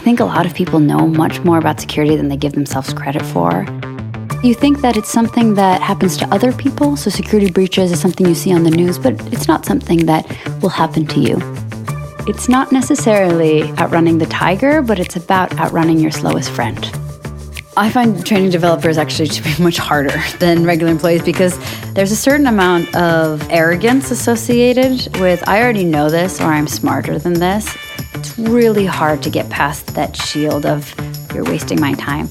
think a lot of people know much more about security than they give themselves credit for. You think that it's something that happens to other people, so security breaches is something you see on the news, but it's not something that will happen to you. It's not necessarily outrunning the tiger, but it's about outrunning your slowest friend. I find training developers actually to be much harder than regular employees because there's a certain amount of arrogance associated with, I already know this or I'm smarter than this. It's really hard to get past that shield of, you're wasting my time.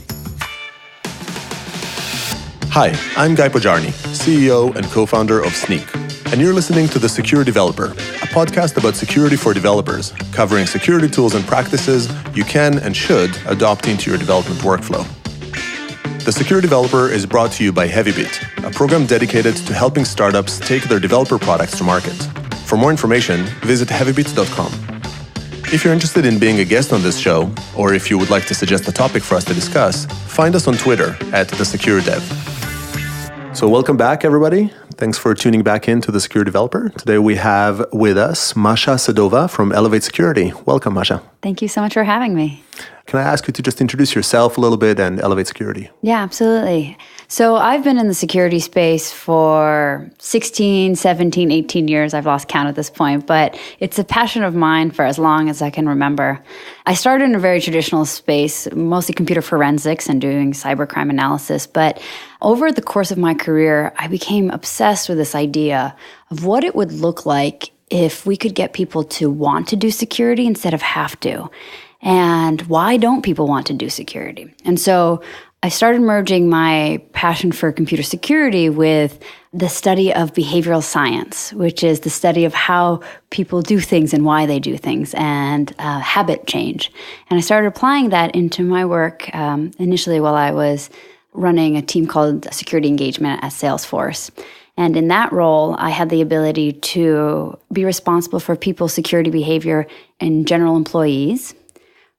Hi, I'm Guy Pojarny, CEO and co-founder of Sneak, and you're listening to The Secure Developer, a podcast about security for developers, covering security tools and practices you can and should adopt into your development workflow. The Secure Developer is brought to you by Heavybit, a program dedicated to helping startups take their developer products to market. For more information, visit heavybit.com. If you're interested in being a guest on this show, or if you would like to suggest a topic for us to discuss, find us on Twitter @TheSecureDev. So welcome back, everybody. Thanks for tuning back in to The Secure Developer. Today we have with us Masha Sedova from Elevate Security. Welcome, Masha. Thank you so much for having me. Can I ask you to just introduce yourself a little bit and Elevate Security? Yeah, absolutely. So I've been in the security space for 16, 17, 18 years. I've lost count at this point, but it's a passion of mine for as long as I can remember. I started in a very traditional space, mostly computer forensics and doing cybercrime analysis. But over the course of my career, I became obsessed with this idea of what it would look like if we could get people to want to do security instead of have to. And why don't people want to do security? And so I started merging my passion for computer security with the study of behavioral science, which is the study of how people do things and why they do things, and habit change. And I started applying that into my work initially while I was running a team called Security Engagement at Salesforce. And in that role, I had the ability to be responsible for people's security behavior in general employees,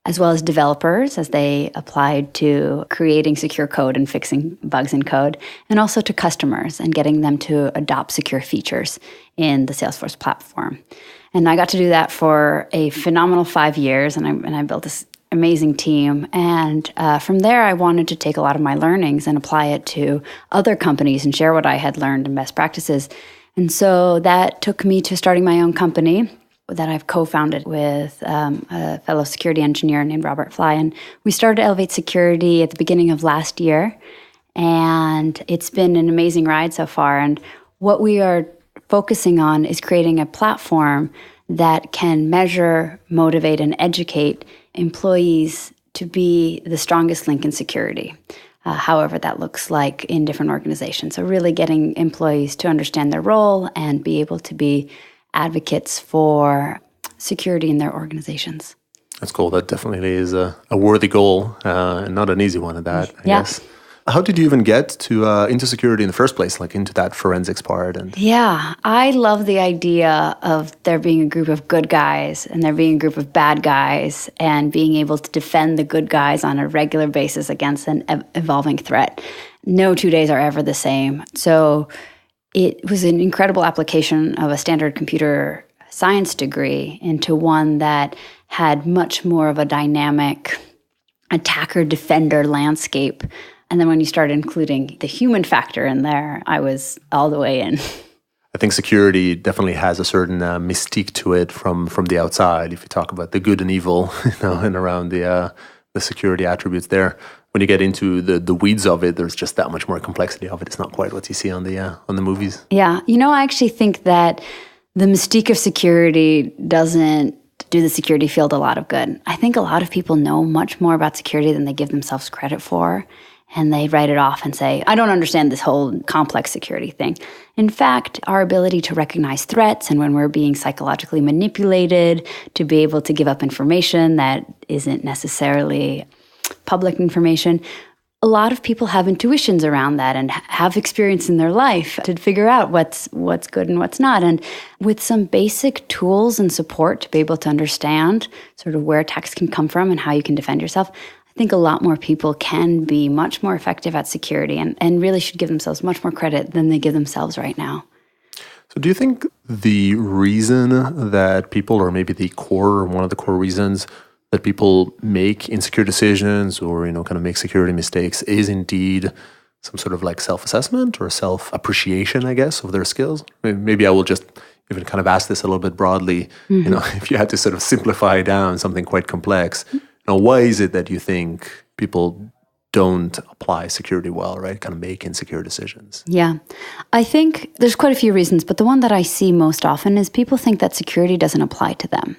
as well as developers as they applied to creating secure code and fixing bugs in code, and also to customers and getting them to adopt secure features in the Salesforce platform. And I got to do that for a phenomenal 5 years, and I built this amazing team. And from there, I wanted to take a lot of my learnings and apply it to other companies and share what I had learned and best practices. And so that took me to starting my own company that I've co-founded with a fellow security engineer named Robert Fly. And we started Elevate Security at the beginning of last year. And it's been an amazing ride so far. And what we are focusing on is creating a platform that can measure, motivate, and educate employees to be the strongest link in security, however that looks like in different organizations. So really getting employees to understand their role and be able to be advocates for security in their organizations. That's cool. That definitely is a worthy goal and not an easy one at that, I guess. How did you even get to into security in the first place, like into that forensics part? Yeah, I love the idea of there being a group of good guys and there being a group of bad guys and being able to defend the good guys on a regular basis against an evolving threat. No 2 days are ever the same. So it was an incredible application of a standard computer science degree into one that had much more of a dynamic attacker-defender landscape. And then when you start including the human factor in there, I was all the way in. I think security definitely has a certain mystique to it from the outside. If you talk about the good and evil, and around the security attributes there. When you get into the weeds of it, there's just that much more complexity of it. It's not quite what you see on the movies. Yeah. I actually think that the mystique of security doesn't do the security field a lot of good. I think a lot of people know much more about security than they give themselves credit for. And they write it off and say, I don't understand this whole complex security thing. In fact, our ability to recognize threats and when we're being psychologically manipulated, to be able to give up information that isn't necessarily public information, a lot of people have intuitions around that and have experience in their life to figure out what's good and what's not. And with some basic tools and support to be able to understand sort of where attacks can come from and how you can defend yourself, I think a lot more people can be much more effective at security and really should give themselves much more credit than they give themselves right now. So do you think the reason that people, or maybe the core, or one of the core reasons that people make insecure decisions or, kind of make security mistakes is indeed some sort of like self-assessment or self-appreciation, I guess, of their skills. Maybe I will just even kind of ask this a little bit broadly. If you had to sort of simplify down something quite complex, why is it that you think people don't apply security well, right? Kind of make insecure decisions. Yeah. I think there's quite a few reasons, but the one that I see most often is people think that security doesn't apply to them.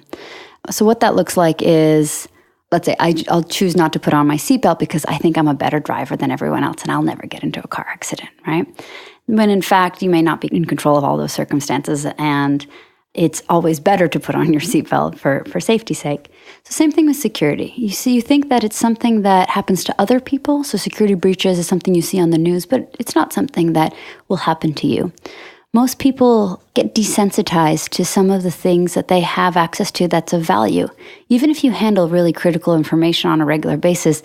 So what that looks like is, let's say I'll choose not to put on my seatbelt because I think I'm a better driver than everyone else and I'll never get into a car accident, right? When in fact, you may not be in control of all those circumstances, and it's always better to put on your seatbelt for safety's sake. So same thing with security. You think that it's something that happens to other people. So security breaches is something you see on the news, but it's not something that will happen to you. Most people get desensitized to some of the things that they have access to that's of value. Even if you handle really critical information on a regular basis,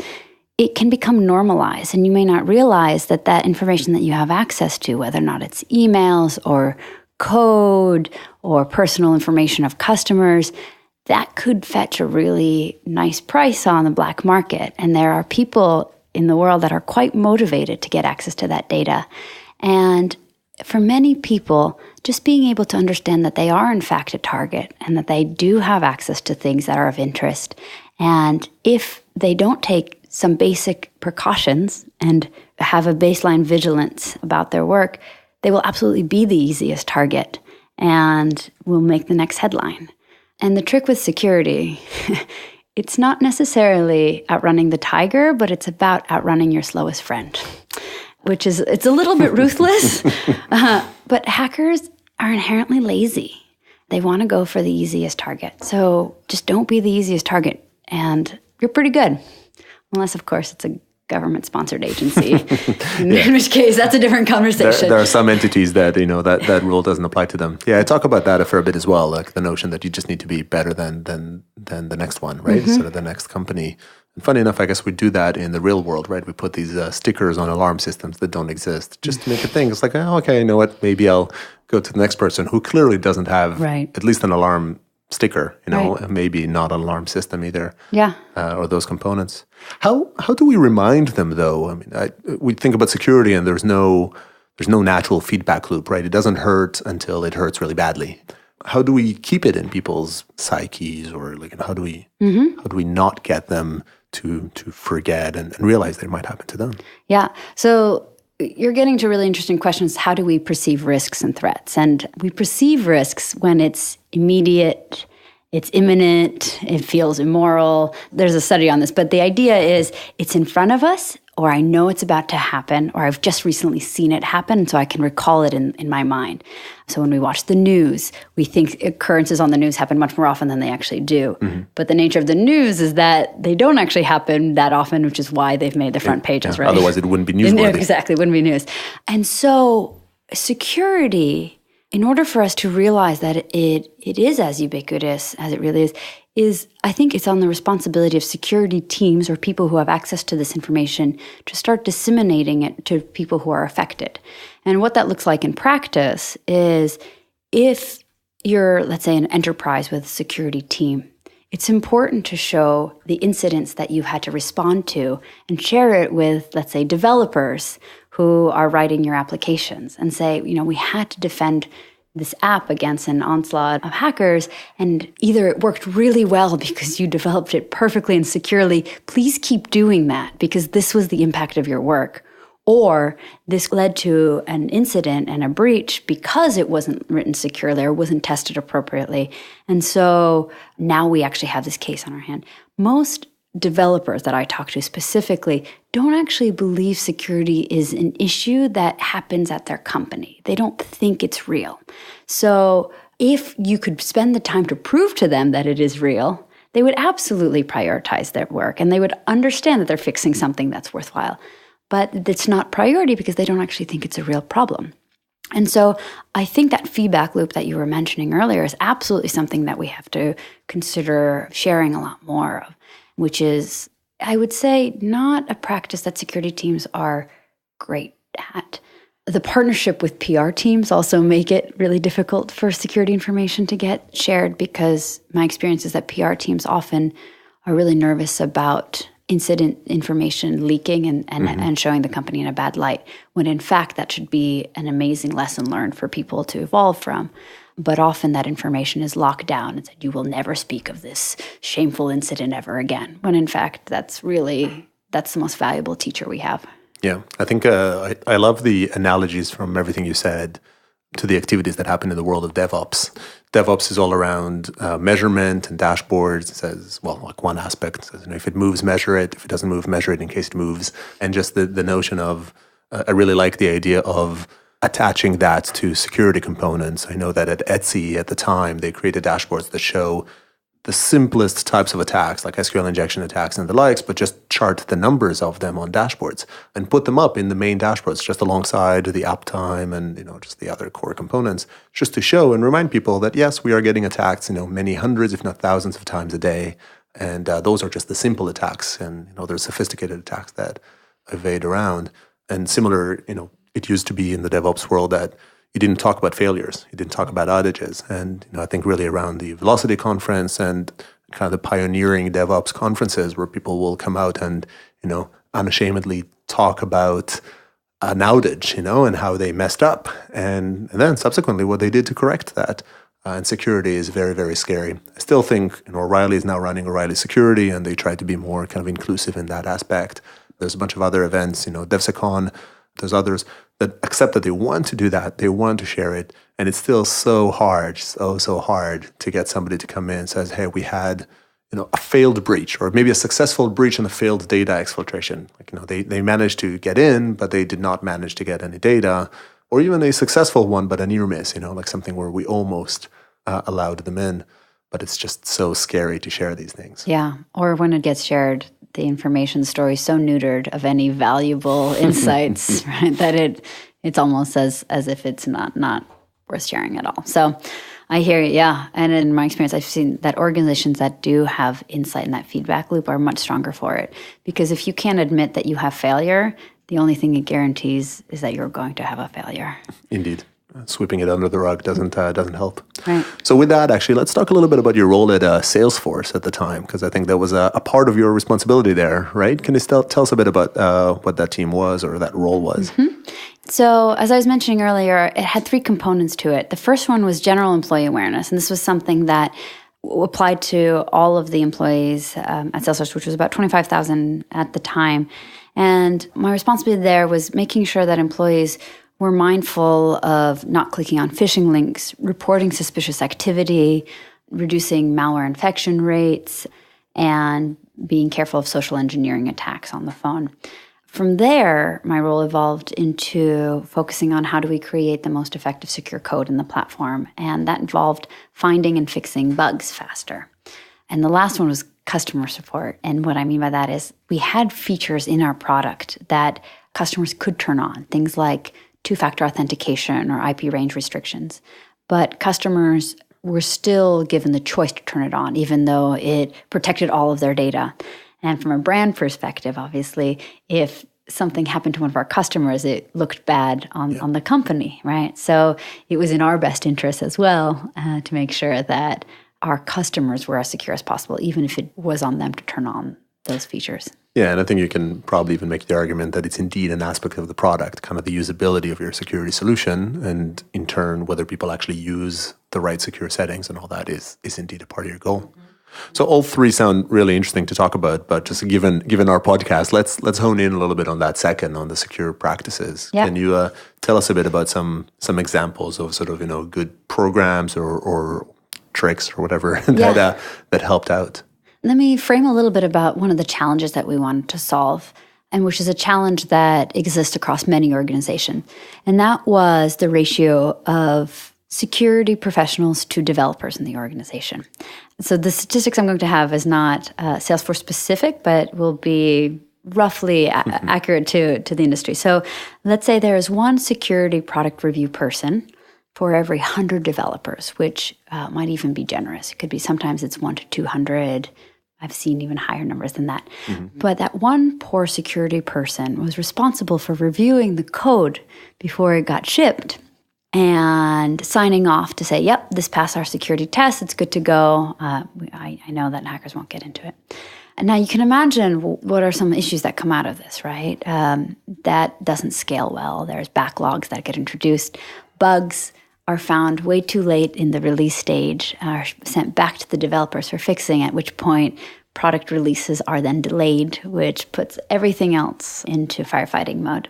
it can become normalized, and you may not realize that that information that you have access to, whether or not it's emails or code or personal information of customers, that could fetch a really nice price on the black market. And there are people in the world that are quite motivated to get access to that data. And for many people, just being able to understand that they are in fact a target and that they do have access to things that are of interest. And if they don't take some basic precautions and have a baseline vigilance about their work, they will absolutely be the easiest target and will make the next headline. And the trick with security, it's not necessarily outrunning the tiger, but it's about outrunning your slowest friend, which is, it's a little bit ruthless, but hackers are inherently lazy. They want to go for the easiest target. So just don't be the easiest target and you're pretty good. Unless, of course, it's a government-sponsored agency, in which case that's a different conversation. There are some entities that, that rule doesn't apply to them. Yeah, I talk about that for a bit as well, like the notion that you just need to be better than the next one, right? Sort of the next company. And funny enough, I guess we do that in the real world, right? We put these stickers on alarm systems that don't exist just to make a thing. It's like, oh, okay, you know what? Maybe I'll go to the next person who clearly doesn't have at least an alarm sticker, maybe not an alarm system either. Yeah. Or those components. How do we remind them though? I mean, we think about security and there's no natural feedback loop, right? It doesn't hurt until it hurts really badly. How do we keep it in people's psyches, or how do we not get them to forget and realize that it might happen to them? Yeah. So you're getting to really interesting questions. How do we perceive risks and threats? And we perceive risks when it's immediate, it's imminent, it feels immoral. There's a study on this, but the idea is it's in front of us, or I know it's about to happen, or I've just recently seen it happen, so I can recall it in my mind. So when we watch the news, we think occurrences on the news happen much more often than they actually do. Mm-hmm. But the nature of the news is that they don't actually happen that often, which is why they've made the front pages, right? Otherwise it wouldn't be newsworthy. Exactly, it wouldn't be news. And so security, in order for us to realize that it is as ubiquitous as it really is I think it's on the responsibility of security teams or people who have access to this information to start disseminating it to people who are affected. And what that looks like in practice is if you're, let's say, an enterprise with a security team, it's important to show the incidents that you had to respond to and share it with, let's say, developers who are writing your applications and say, we had to defend this app against an onslaught of hackers, and either it worked really well because you developed it perfectly and securely, please keep doing that because this was the impact of your work. Or this led to an incident and a breach because it wasn't written securely or wasn't tested appropriately. And so now we actually have this case on our hand. Most developers that I talk to specifically don't actually believe security is an issue that happens at their company. They don't think it's real. So if you could spend the time to prove to them that it is real, they would absolutely prioritize their work and they would understand that they're fixing something that's worthwhile. But it's not priority because they don't actually think it's a real problem. And so I think that feedback loop that you were mentioning earlier is absolutely something that we have to consider sharing a lot more of, which is, I would say, not a practice that security teams are great at. The partnership with PR teams also make it really difficult for security information to get shared because my experience is that PR teams often are really nervous about incident information leaking and showing the company in a bad light, when in fact that should be an amazing lesson learned for people to evolve from. But often that information is locked down and said, you will never speak of this shameful incident ever again, when in fact that's the most valuable teacher we have. Yeah, I think I love the analogies from everything you said to the activities that happen in the world of DevOps. DevOps is all around measurement and dashboards. It says, well, like one aspect says, if it moves, measure it. If it doesn't move, measure it in case it moves. And just the notion of, I really like the idea of attaching that to security components. I know that at Etsy at the time, they created dashboards that show the simplest types of attacks, like SQL injection attacks and the likes, but just chart the numbers of them on dashboards and put them up in the main dashboards just alongside the uptime and just the other core components, just to show and remind people that yes, we are getting attacked, many hundreds, if not thousands of times a day, and those are just the simple attacks, and there's sophisticated attacks that evade around. And similar, it used to be in the DevOps world that you didn't talk about failures. You didn't talk about outages. And I think really around the Velocity conference and kind of the pioneering DevOps conferences where people will come out and, unashamedly talk about an outage, and how they messed up. And then subsequently what they did to correct that. And security is very, very scary. I still think, O'Reilly is now running O'Reilly Security, and they try to be more kind of inclusive in that aspect. There's a bunch of other events, DevSecCon. There's others that accept that they want to do that, they want to share it, and it's still so hard to get somebody to come in and says, hey, we had a failed breach, or maybe a successful breach and a failed data exfiltration. They managed to get in, but they did not manage to get any data, or even a successful one, but a near miss, like something where we almost allowed them in, but it's just so scary to share these things. Yeah, or when it gets shared, the information story is so neutered of any valuable insights, right, that it's almost as if it's not worth sharing at all. So I hear you, yeah. And in my experience, I've seen that organizations that do have insight in that feedback loop are much stronger for it. Because if you can't admit that you have failure, the only thing it guarantees is that you're going to have a failure. Indeed. Sweeping it under the rug doesn't help. Right. So with that, actually, let's talk a little bit about your role at Salesforce at the time, because I think that was a part of your responsibility there, right? Can you tell us a bit about what that team was or that role was? Mm-hmm. So as I was mentioning earlier, it had three components to it. The first one was general employee awareness, and this was something that applied to all of the employees at Salesforce, which was about 25,000 at the time. And my responsibility there was making sure that employees were mindful of not clicking on phishing links, reporting suspicious activity, reducing malware infection rates, and being careful of social engineering attacks on the phone. From there, my role evolved into focusing on how do we create the most effective secure code in the platform, and that involved finding and fixing bugs faster. And the last one was customer support. And what I mean by that is we had features in our product that customers could turn on, things like two-factor authentication or IP range restrictions. But customers were still given the choice to turn it on, even though it protected all of their data. And from a brand perspective, obviously, if something happened to one of our customers, it looked bad on the company, right? So it was in our best interest as well to make sure that our customers were as secure as possible, even if it was on them to turn on those features. Yeah, and I think you can probably even make the argument that it's indeed an aspect of the product, kind of the usability of your security solution, and in turn, whether people actually use the right secure settings and all that is indeed a part of your goal. Mm-hmm. So all three sound really interesting to talk about, but just given our podcast, let's hone in a little bit on that second, on the secure practices. Yeah. Can you tell us a bit about some examples of sort of good programs or tricks or whatever that helped out? Let me frame a little bit about one of the challenges that we wanted to solve, and which is a challenge that exists across many organizations. And that was the ratio of security professionals to developers in the organization. So the statistics I'm going to have is not Salesforce specific, but will be roughly accurate to the industry. So let's say there is one security product review person for every 100 developers, which might even be generous. It could be sometimes it's 1 to 200. I've seen even higher numbers than that. Mm-hmm. But that one poor security person was responsible for reviewing the code before it got shipped and signing off to say, yep, this passed our security test, it's good to go. I know that hackers won't get into it. And now you can imagine what are some issues that come out of this, right? That doesn't scale well. There's backlogs that get introduced. Bugs are found way too late in the release stage, are sent back to the developers for fixing, at which point product releases are then delayed, which puts everything else into firefighting mode.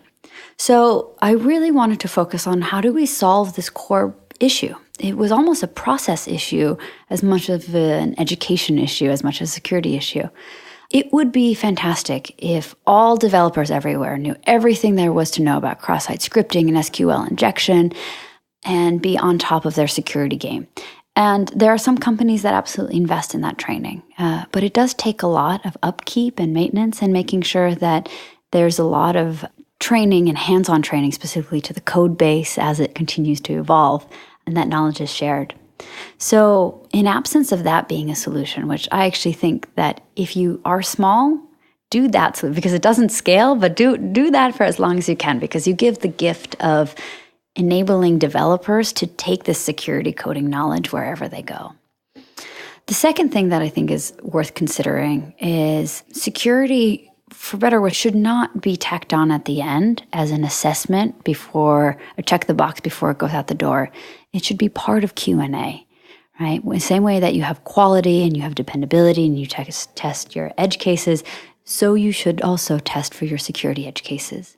So I really wanted to focus on how do we solve this core issue. It was almost a process issue as much of an education issue, as much as a security issue. It would be fantastic if all developers everywhere knew everything there was to know about cross-site scripting and SQL injection and be on top of their security game. And there are some companies that absolutely invest in that training. But it does take a lot of upkeep and maintenance and making sure that there's a lot of training and hands-on training specifically to the code base as it continues to evolve, and that knowledge is shared. So in absence of that being a solution, which I actually think that if you are small, do that because it doesn't scale, but do that for as long as you can, because you give the gift of enabling developers to take this security coding knowledge wherever they go. The second thing that I think is worth considering is security, for better or worse, should not be tacked on at the end as an assessment before, or check the box before it goes out the door. It should be part of Q&A, right? The same way that you have quality and you have dependability and you test your edge cases, so you should also test for your security edge cases.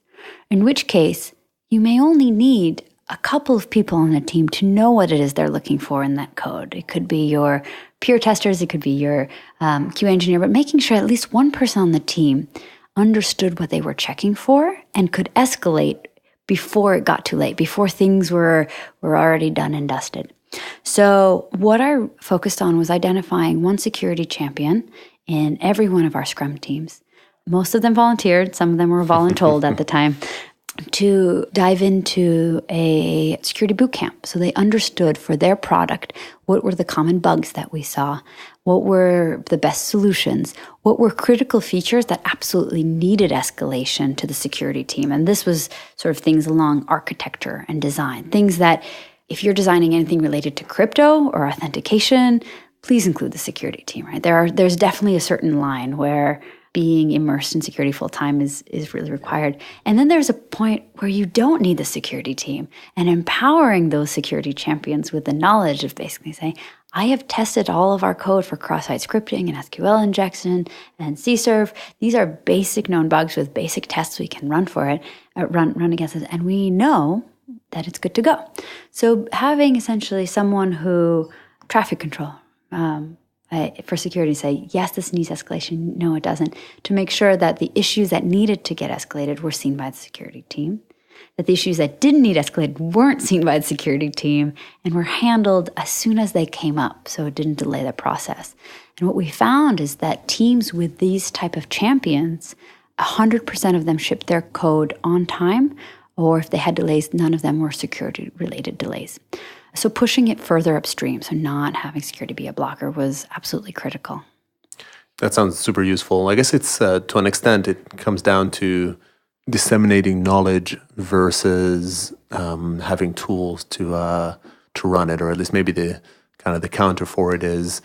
In which case, you may only need a couple of people on the team to know what it is they're looking for in that code. It could be your peer testers, it could be your QA engineer, but making sure at least one person on the team understood what they were checking for and could escalate before it got too late, before things were already done and dusted. So what I focused on was identifying one security champion in every one of our Scrum teams. Most of them volunteered, some of them were voluntold at the time, to dive into a security boot camp. So they understood for their product what were the common bugs that we saw, what were the best solutions, what were critical features that absolutely needed escalation to the security team. And this was sort of things along architecture and design, things that if you're designing anything related to crypto or authentication, please include the security team, right? There's definitely a certain line where being immersed in security full-time is really required. And then there's a point where you don't need the security team, and empowering those security champions with the knowledge of basically saying, I have tested all of our code for cross-site scripting and SQL injection and CServe. These are basic known bugs with basic tests we can run for it, run against it, and we know that it's good to go. So having essentially someone who, traffic control, for security, say, yes, this needs escalation, no, it doesn't, to make sure that the issues that needed to get escalated were seen by the security team, that the issues that didn't need escalated weren't seen by the security team and were handled as soon as they came up, so it didn't delay the process. And what we found is that teams with these type of champions, 100% of them shipped their code on time, or if they had delays, none of them were security-related delays. So pushing it further upstream, so not having security be a blocker, was absolutely critical. That sounds super useful. I guess it's, to an extent, it comes down to disseminating knowledge versus having tools to run it, or at least maybe the counter for it is,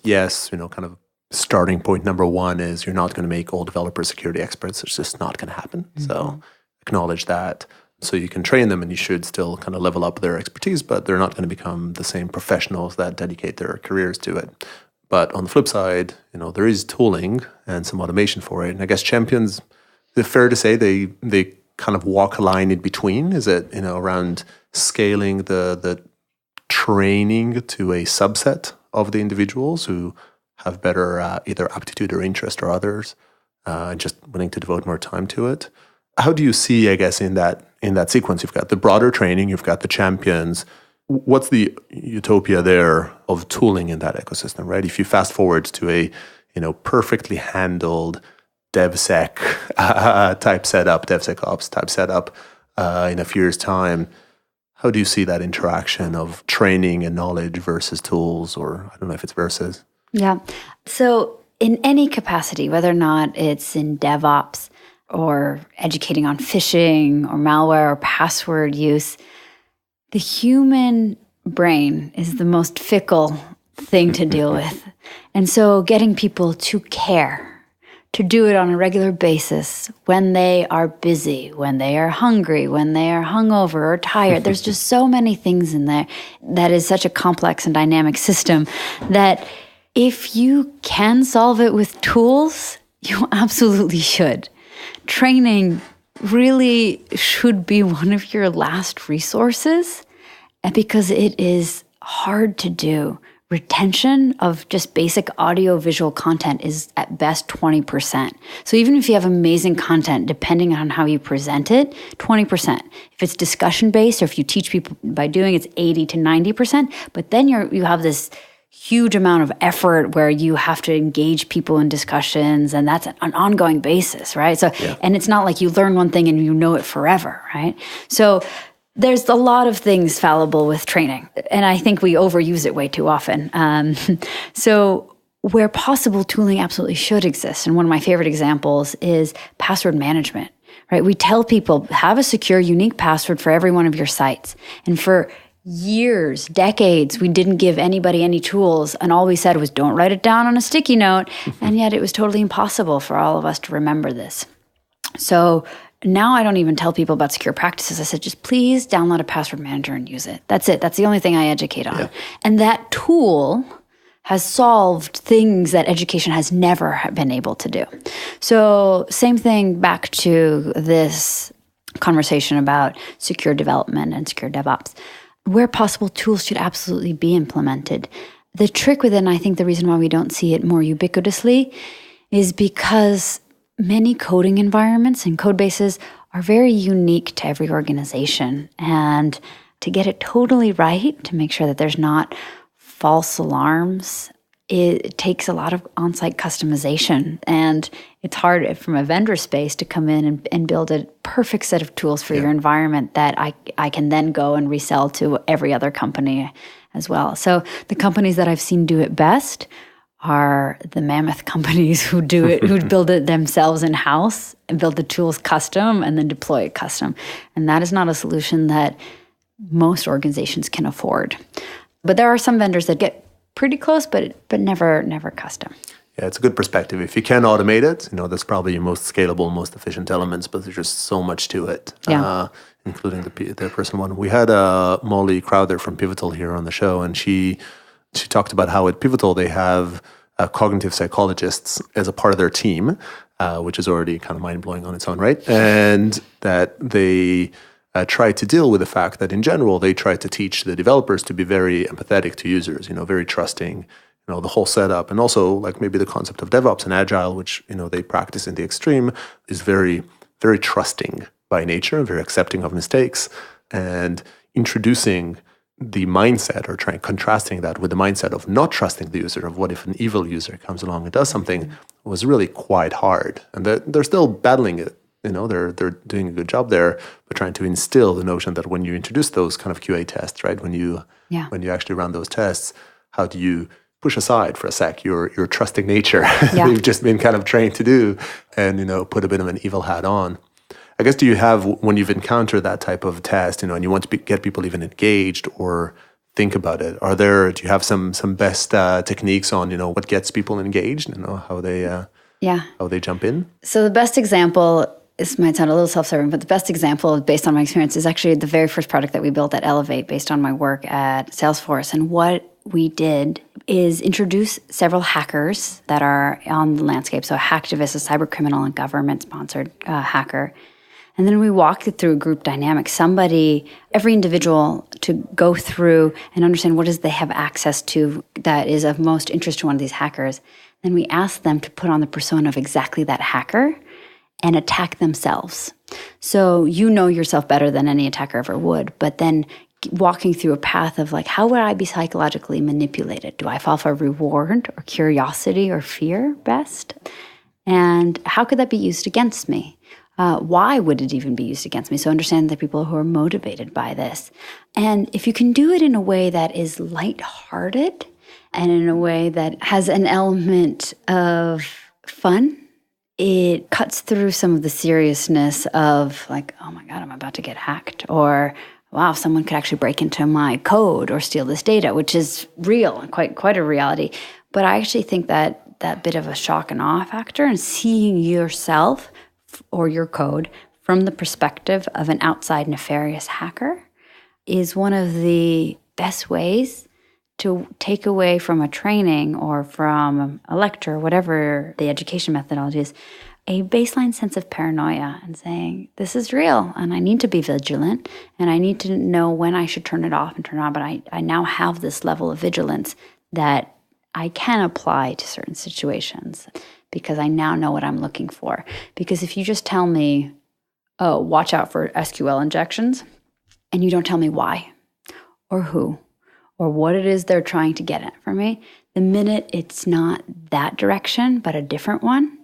yes, kind of starting point number one is you're not going to make all developers security experts. It's just not going to happen. Mm-hmm. So acknowledge that. So you can train them and you should still kind of level up their expertise, but they're not going to become the same professionals that dedicate their careers to it. But on the flip side, there is tooling and some automation for it. And I guess champions, is it fair to say they kind of walk a line in between? Is it, around scaling the training to a subset of the individuals who have better either aptitude or interest or others, and just willing to devote more time to it? How do you see, I guess, in that sequence? You've got the broader training, you've got the champions. What's the utopia there of tooling in that ecosystem, right? If you fast forward to a, perfectly handled DevSec type setup, DevSecOps type setup in a few years' time, how do you see that interaction of training and knowledge versus tools, or I don't know if it's versus? Yeah. So in any capacity, whether or not it's in DevOps, or educating on phishing or malware or password use, the human brain is the most fickle thing to deal with. And so getting people to care, to do it on a regular basis when they are busy, when they are hungry, when they are hungover or tired. There's just so many things in there that is such a complex and dynamic system that if you can solve it with tools, you absolutely should. Training really should be one of your last resources because it is hard to do. Retention of just basic audio-visual content is at best 20%. So even if you have amazing content, depending on how you present it, 20%. If it's discussion-based or if you teach people by doing, it's 80 to 90%. But then you have this huge amount of effort where you have to engage people in discussions, and that's an ongoing basis, right? So, and it's not like you learn one thing and you know it forever, right? So there's a lot of things fallible with training, and I think we overuse it way too often. So where possible, tooling absolutely should exist. And one of my favorite examples is password management, right? We tell people, have a secure, unique password for every one of your sites. And for years, decades, we didn't give anybody any tools, and all we said was, don't write it down on a sticky note. And yet it was totally impossible for all of us to remember this. So now I don't even tell people about secure practices. I said, just please download a password manager and use it. That's it. That's the only thing I educate on. Yeah. And that tool has solved things that education has never been able to do. So same thing back to this conversation about secure development and secure DevOps. Where possible, tools should absolutely be implemented. The trick with it, and I think the reason why we don't see it more ubiquitously, is because many coding environments and code bases are very unique to every organization. And to get it totally right, to make sure that there's not false alarms, it takes a lot of on-site customization. And it's hard from a vendor space to come in and build a perfect set of tools for your environment that I can then go and resell to every other company as well. So the companies that I've seen do it best are the mammoth companies who do it, who build it themselves in-house and build the tools custom and then deploy it custom. And that is not a solution that most organizations can afford. But there are some vendors that get pretty close, but never custom. Yeah, it's a good perspective. If you can automate it, that's probably your most scalable, most efficient elements, but there's just so much to it, including the personal one. We had Molly Crowther from Pivotal here on the show, and she talked about how at Pivotal they have cognitive psychologists as a part of their team, which is already kind of mind-blowing on its own, right? And that they try to deal with the fact that in general, they try to teach the developers to be very empathetic to users, very trusting, the whole setup. And also like maybe the concept of DevOps and Agile, which, they practice in the extreme, is very, very trusting by nature, very accepting of mistakes, and introducing the mindset or contrasting that with the mindset of not trusting the user, of what if an evil user comes along and does something, was really quite hard. And they're still battling it. They're doing a good job there, but trying to instill the notion that when you introduce those kind of QA tests, right, when you actually run those tests, how do you push aside for a sec your trusting nature you've just been kind of trained to do, and put a bit of an evil hat on? I guess, do you have, when you've encountered that type of test, and you want to get people even engaged or think about it, do you have some best techniques on what gets people engaged, how they jump in? So the best example, this might sound a little self-serving, but the best example based on my experience is actually the very first product that we built at Elevate based on my work at Salesforce. And what we did is introduce several hackers that are on the landscape. So a hacktivist, a cyber criminal, and government-sponsored hacker. And then we walked it through a group dynamic, every individual to go through and understand what is they have access to that is of most interest to one of these hackers. Then we asked them to put on the persona of exactly that hacker and attack themselves. So you know yourself better than any attacker ever would, but then walking through a path of like, how would I be psychologically manipulated? Do I fall for reward or curiosity or fear best? And how could that be used against me? Why would it even be used against me? So understand the people who are motivated by this. And if you can do it in a way that is lighthearted and in a way that has an element of fun, it cuts through some of the seriousness of like, oh my God, I'm about to get hacked, or wow, someone could actually break into my code or steal this data, which is real, quite a reality. But I actually think that bit of a shock and awe factor and seeing yourself or your code from the perspective of an outside nefarious hacker is one of the best ways to take away from a training or from a lecture, whatever the education methodology is, a baseline sense of paranoia and saying, this is real and I need to be vigilant and I need to know when I should turn it off and turn it on. But I now have this level of vigilance that I can apply to certain situations because I now know what I'm looking for. Because if you just tell me, oh, watch out for SQL injections, and you don't tell me why or who or what it is they're trying to get at from me, the minute it's not that direction but a different one,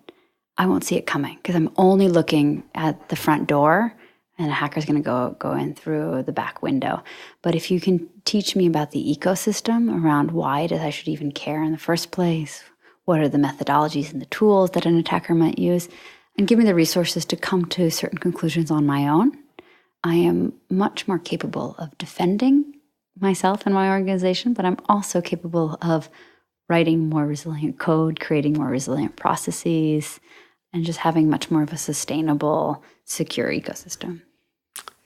I won't see it coming because I'm only looking at the front door and a hacker's going to go in through the back window. But if you can teach me about the ecosystem around why it is I should even care in the first place, what are the methodologies and the tools that an attacker might use, and give me the resources to come to certain conclusions on my own, I am much more capable of defending myself and my organization, but I'm also capable of writing more resilient code, creating more resilient processes, and just having much more of a sustainable, secure ecosystem.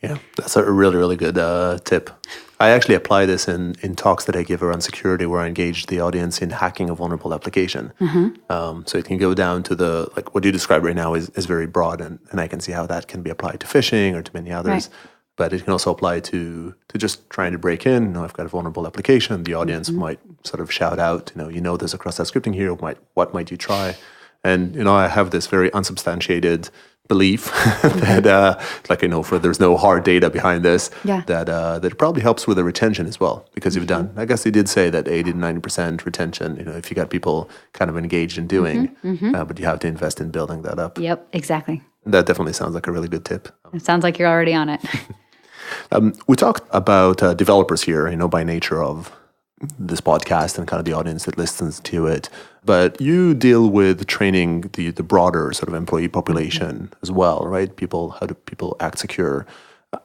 Yeah, that's a really, really good tip. I actually apply this in talks that I give around security where I engage the audience in hacking a vulnerable application. So it can go down to like what you described right now is very broad, and I can see how that can be applied to phishing or to many others. Right. But it can also apply to just trying to break in. I've got a vulnerable application. The audience might sort of shout out, there's a cross-site scripting here. What might you try? And, I have this very unsubstantiated belief that, there's no hard data behind this, that it probably helps with the retention as well. Because you've done, I guess they did say that 80 to 90% retention, if you got people kind of engaged in doing, but you have to invest in building that up. Yep, exactly. That definitely sounds like a really good tip. It sounds like you're already on it. We talked about developers here, by nature of this podcast and kind of the audience that listens to it. But you deal with training the broader sort of employee population as well, right? How do people act secure?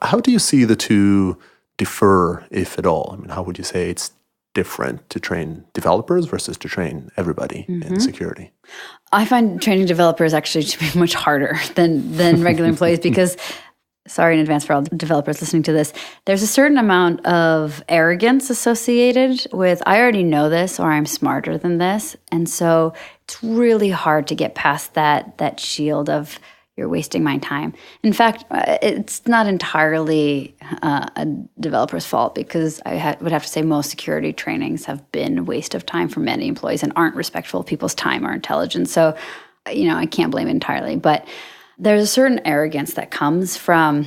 How do you see the two differ, if at all? I mean, how would you say it's different to train developers versus to train everybody in security? I find training developers actually to be much harder than regular employees because sorry in advance for all the developers listening to this, there's a certain amount of arrogance associated with, I already know this or I'm smarter than this. And so it's really hard to get past that shield of you're wasting my time. In fact, it's not entirely a developer's fault because I would have to say most security trainings have been a waste of time for many employees and aren't respectful of people's time or intelligence. So, I can't blame it entirely. But there's a certain arrogance that comes from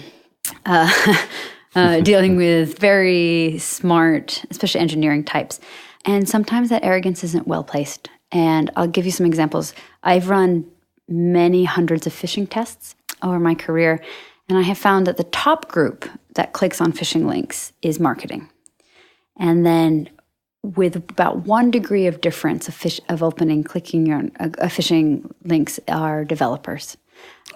dealing with very smart, especially engineering types. And sometimes that arrogance isn't well placed. And I'll give you some examples. I've run many hundreds of phishing tests over my career, and I have found that the top group that clicks on phishing links is marketing. And then with about 1 degree of difference of clicking on phishing links are developers.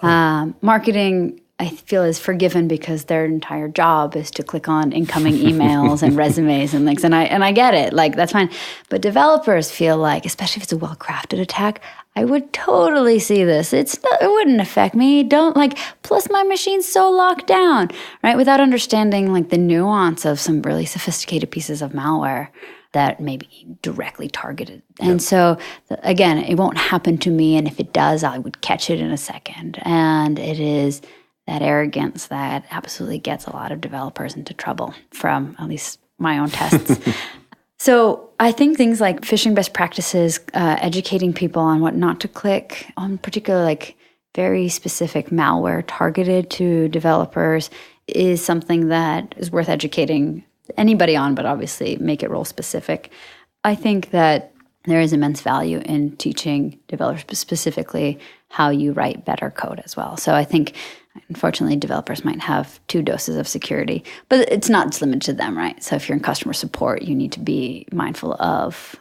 Marketing, I feel, is forgiven because their entire job is to click on incoming emails and resumes and links. And I get it, that's fine. But developers feel like, especially if it's a well-crafted attack, I would totally see this. It wouldn't affect me. Plus my machine's so locked down, right? Without understanding the nuance of some really sophisticated pieces of malware that may be directly targeted. And so, again, it won't happen to me. And if it does, I would catch it in a second. And it is that arrogance that absolutely gets a lot of developers into trouble from at least my own tests. So I think things like phishing best practices, educating people on what not to click on particular very specific malware targeted to developers is something that is worth educating anybody on, but obviously make it role specific. I think that there is immense value in teaching developers specifically how you write better code as well. So I think, unfortunately, developers might have 2 doses of security, but it's not just limited to them, right? So if you're in customer support, you need to be mindful of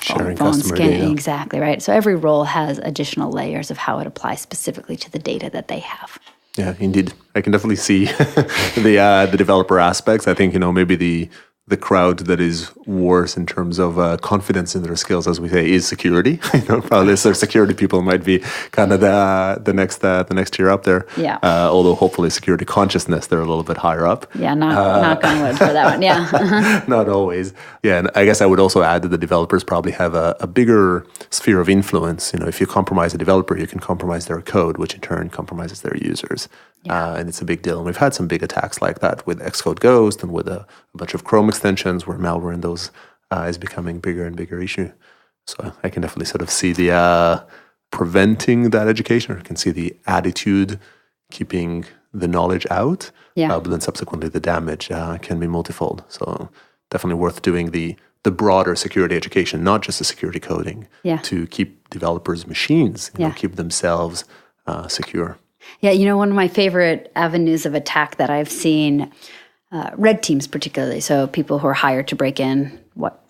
sharing customer data. Exactly, right? So every role has additional layers of how it applies specifically to the data that they have. Yeah, indeed. I can definitely see the developer aspects. I think, maybe the crowd that is worse in terms of confidence in their skills, as we say, is security. Probably their security people might be kind of the next tier up there. Yeah. Although hopefully security consciousness, they're a little bit higher up. Yeah, knock on wood for that one. Yeah. Not always. Yeah, and I guess I would also add that the developers probably have a bigger sphere of influence. If you compromise a developer, you can compromise their code, which in turn compromises their users. Yeah. And it's a big deal. And we've had some big attacks like that with Xcode Ghost and with a bunch of Chrome extensions where malware in those is becoming a bigger and bigger issue. So I can definitely sort of see the preventing that education, or I can see the attitude keeping the knowledge out. Yeah. But then subsequently the damage can be multifold. So definitely worth doing the broader security education, not just the security coding, to keep developers' machines, keep themselves secure. Yeah, one of my favorite avenues of attack that I've seen, red teams particularly, so people who are hired to break in,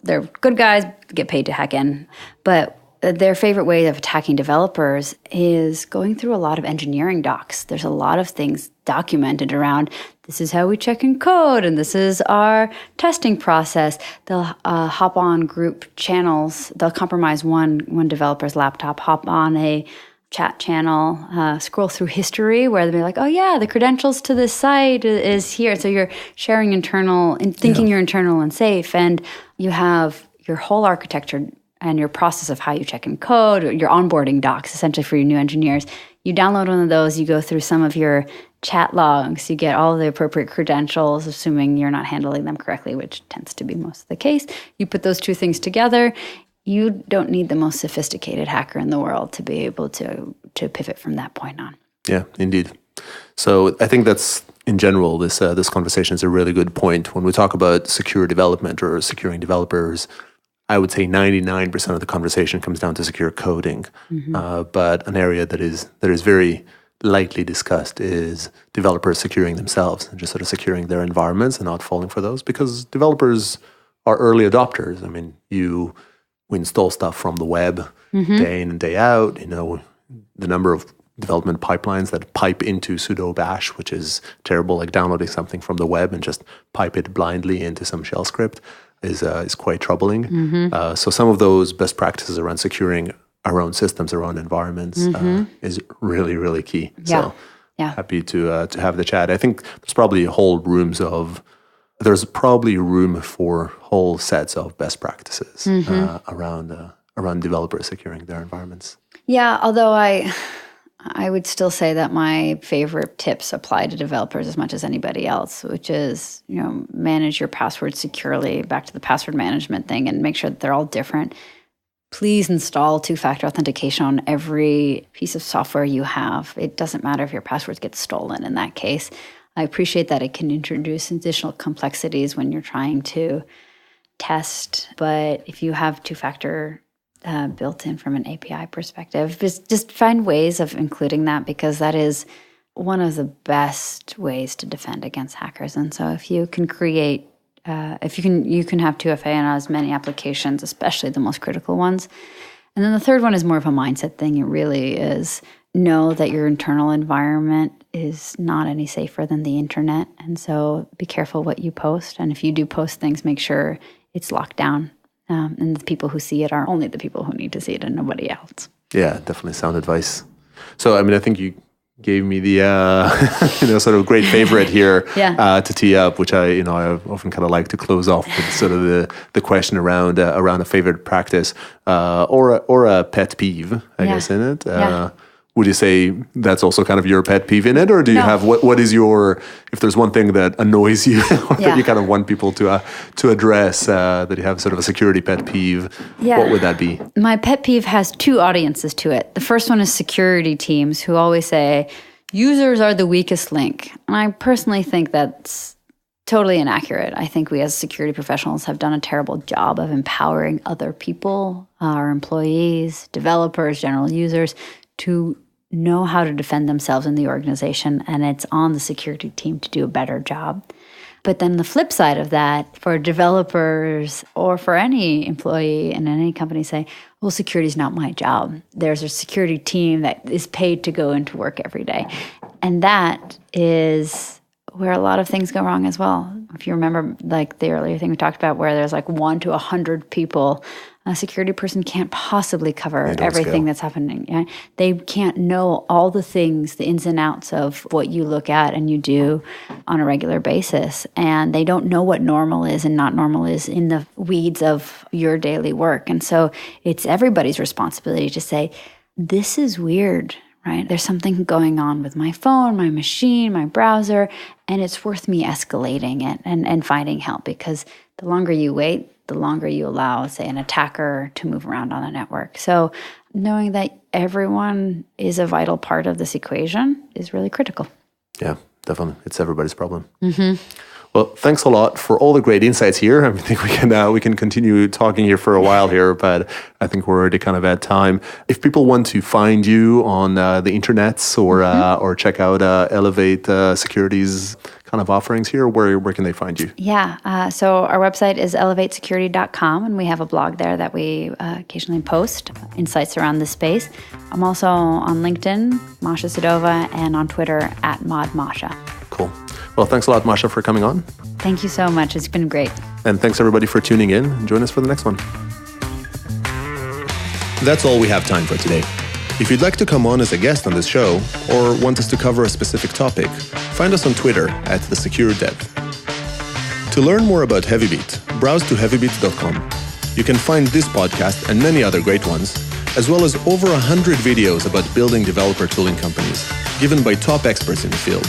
they're good guys, get paid to hack in, but their favorite way of attacking developers is going through a lot of engineering docs. There's a lot of things documented around, this is how we check in code, and this is our testing process. They'll hop on group channels, they'll compromise one developer's laptop, hop on a chat channel, scroll through history where they'll be like, oh yeah, the credentials to this site is here. So you're sharing internal and thinking you're internal and safe. And you have your whole architecture and your process of how you check in code, your onboarding docs, essentially for your new engineers. You download one of those, you go through some of your chat logs, you get all of the appropriate credentials, assuming you're not handling them correctly, which tends to be most of the case. You put those two things together. You don't need the most sophisticated hacker in the world to be able to pivot from that point on. Yeah, indeed. So I think that's, in general, this conversation is a really good point. When we talk about secure development or securing developers, I would say 99% of the conversation comes down to secure coding. Mm-hmm. But an area that is very lightly discussed is developers securing themselves and just sort of securing their environments and not falling for those, because developers are early adopters. I mean, we install stuff from the web day in and day out. The number of development pipelines that pipe into sudo bash, which is terrible, like downloading something from the web and just pipe it blindly into some shell script is quite troubling. Mm-hmm. So some of those best practices around securing our own systems, our own environments is really, really key. Yeah. So happy to have the chat. I think there's probably room for whole sets of best practices around developers securing their environments. Yeah, although I would still say that my favorite tips apply to developers as much as anybody else, which is, manage your passwords securely, back to the password management thing, and make sure that they're all different. Please install two-factor authentication on every piece of software you have. It doesn't matter if your passwords get stolen in that case. I appreciate that it can introduce additional complexities when you're trying to test, but if you have two-factor built in from an API perspective, just find ways of including that, because that is one of the best ways to defend against hackers. And so if you can create, you can have 2FA on as many applications, especially the most critical ones. And then the third one is more of a mindset thing. It really is know that your internal environment is not any safer than the internet. And so be careful what you post. And if you do post things, make sure it's locked down. And the people who see it are only the people who need to see it and nobody else. Yeah, definitely sound advice. So, I think you gave me the sort of great favorite here to tee up, which I often kind of like to close off with sort of the question around a favorite practice or a pet peeve, I guess, in it. Would you say that's also kind of your pet peeve in it, or do you have what is your, if there's one thing that annoys you or that you kind of want people to address, that you have sort of a security pet peeve, what would that be? My pet peeve has two audiences to it. The first one is security teams who always say users are the weakest link. And I personally think that's totally inaccurate. I think we as security professionals have done a terrible job of empowering other people, our employees, developers, general users, to know how to defend themselves in the organization, and it's on the security team to do a better job. But then the flip side of that, for developers or for any employee in any company, say, well, security is not my job. There's a security team that is paid to go into work every day. And that is where a lot of things go wrong as well. If you remember, like the earlier thing we talked about, where there's like 1 to 100 people, a security person can't possibly cover everything that's happening. Yeah? They can't know all the things, the ins and outs of what you look at and you do on a regular basis. And they don't know what normal is and not normal is in the weeds of your daily work. And so it's everybody's responsibility to say, this is weird, right? There's something going on with my phone, my machine, my browser, and it's worth me escalating it and finding help, because the longer you wait, the longer you allow, say, an attacker to move around on a network. So knowing that everyone is a vital part of this equation is really critical. Yeah, definitely. It's everybody's problem. Well, thanks a lot for all the great insights here. I think we can continue talking here for a while here, but I think we're already kind of at time. If people want to find you on the internets or check out Elevate Security's kind of offerings here, where can they find you? Yeah, so our website is elevatesecurity.com, and we have a blog there that we occasionally post insights around this space. I'm also on LinkedIn, Masha Sedova, and on Twitter @ModMasha. Cool. Well, thanks a lot, Masha, for coming on. Thank you so much. It's been great. And thanks, everybody, for tuning in. Join us for the next one. That's all we have time for today. If you'd like to come on as a guest on this show or want us to cover a specific topic, find us on Twitter @TheSecureDev. To learn more about Heavybit, browse to heavybit.com. You can find this podcast and many other great ones, as well as over 100 videos about building developer tooling companies, given by top experts in the field.